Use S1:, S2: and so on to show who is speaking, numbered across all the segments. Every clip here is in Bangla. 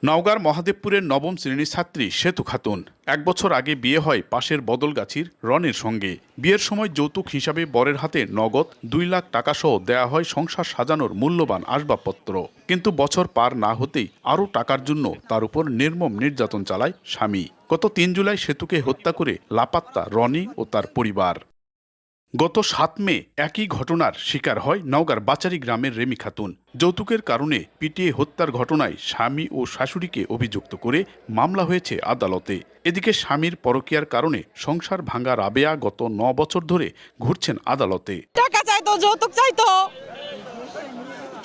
S1: নওগাঁর মহাদেবপুরের নবম শ্রেণীর ছাত্রী সেতু খাতুন ১ বছর আগে বিয়ে হয় পাশের বদলগাছির রনের সঙ্গে। বিয়ের সময় যৌতুক হিসাবে বরের হাতে নগদ ২ লাখ টাকা সহ দেয়া হয় সংসার সাজানোর মূল্যবান আসবাবপত্র। কিন্তু বছর পার না হতেই আরও টাকার জন্য তার উপর নির্মম নির্যাতন চালায় স্বামী। গত ৩ জুলাই সেতুকে হত্যা করে লাপাত্তা রনি ও তার পরিবার। গত ৭ মে একই ঘটনার শিকার হয় নওগাঁর বাচারি গ্রামের রেমি খাতুন। যৌতুকের কারণে পিটিয়ে হত্যার ঘটনায় স্বামী ও শাশুড়িকে অভিযুক্ত করে মামলা হয়েছে আদালতে। এদিকে স্বামীর পরকীয়ার কারণে সংসার ভাঙা রাবেয়া গত ৯ বছর ধরে ঘুরছেন আদালতে।
S2: টাকা চাইতো, যৌতুক চাইতো,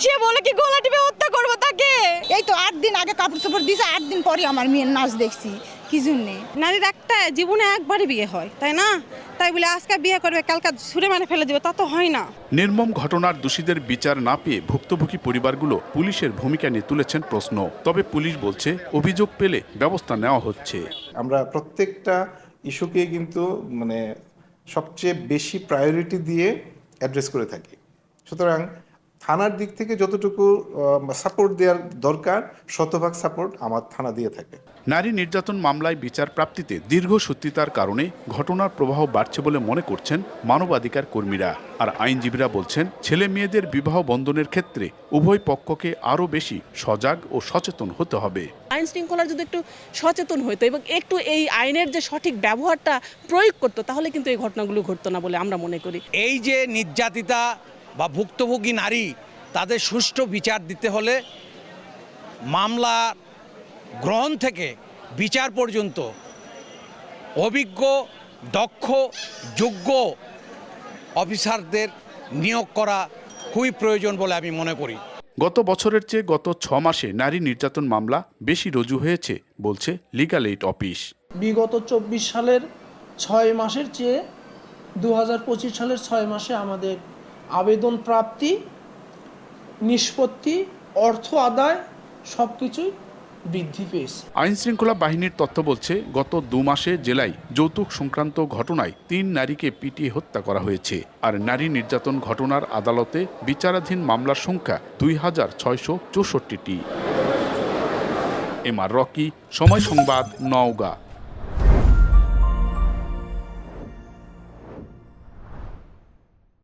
S2: সে বলে কি গলা টিপে হত্যা করবো তাকে।
S3: এই তো ৮ দিন আগে কাপড় চোপড় দিয়েছে, ৮ দিন পরে আমার মেয়ের নাচ দেখছি। কি জন্যে?
S2: নারীর একটা জীবনে একবারই বিয়ে হয়, তাই না? তাই বলে আজকে বিয়ে করবে, কালকে ছুঁড়ে মানে ফেলে দিবে, তা তো হয় না।
S1: নির্মম ঘটনার দোষীদের বিচার না পেয়ে ভুক্তভোগী পরিবারগুলো পুলিশের ভূমিকা নিয়ে তুলেছেন প্রশ্ন। তবে পুলিশ বলছে অভিযোগ পেলে ব্যবস্থা নেওয়া হচ্ছে।
S4: আমরা প্রত্যেকটা ইস্যুকে কিন্তু সবচেয়ে বেশি প্রায়োরিটি দিয়ে অ্যাড্রেস করে থাকি। সুতরাং থানার দিক থেকে যতটুকু সাপোর্ট দেওয়ার দরকার, শতভাগ সাপোর্ট আমার থানা দিয়ে থাকে।
S1: নারী নির্যাতন মামলায় বিচার প্রাপ্তিতে দীর্ঘসূত্রিতার কারণে ঘটনার প্রবাহ বাড়ছে বলে মনে করছেন মানবাধিকার কর্মীরা। আর আইনজীবীরা বলছেন ছেলে মেয়েদের বিবাহ বন্ধনের ক্ষেত্রে উভয় পক্ষকে আরও বেশি সজাগ ও সচেতন হতে হবে।
S5: আইন শৃঙ্খলার যদি একটু সচেতন হইতো এবং একটু এই আইনের যে সঠিক ব্যবহারটা প্রয়োগ করতো, তাহলে কিন্তু এই ঘটনাগুলো ঘটতো না বলে আমরা মনে করি।
S6: এই যে নির্যাতিতা বা ভুক্তভোগী নারী, তাদের সুষ্ঠু বিচার দিতে হলে মামলা গ্রহণ থেকে বিচার পর্যন্ত অভিজ্ঞ, দক্ষ, যোগ্য অফিসারদের নিয়োগ করা খুবই প্রয়োজন বলে আমি মনে করি।
S1: গত বছরের চেয়ে গত ৬ মাসে নারী নির্যাতন মামলা বেশি রুজু হয়েছে বলছে লিগ্যাল এইড অফিস।
S7: বিগত ২৪ সালের ৬ মাসের চেয়ে ২০২৫ সালের ৬ মাসে আমাদের আবেদন প্রাপ্তি, নিষ্পত্তি, অর্থ আদায় সবকিছুই বৃদ্ধি পেয়েছে।
S1: আইন শৃঙ্খলা বাহিনীর তথ্য বলছে গত ২ মাসে জেলায় যৌতুক সংক্রান্ত ঘটনায় ৩ নারীকে পিটিয়ে হত্যা করা হয়েছে। আর নারী নির্যাতন ঘটনার আদালতে বিচারাধীন মামলার সংখ্যা ২,৬৬৪টি। এমআর রকি, সময় সংবাদ, নওগাঁ।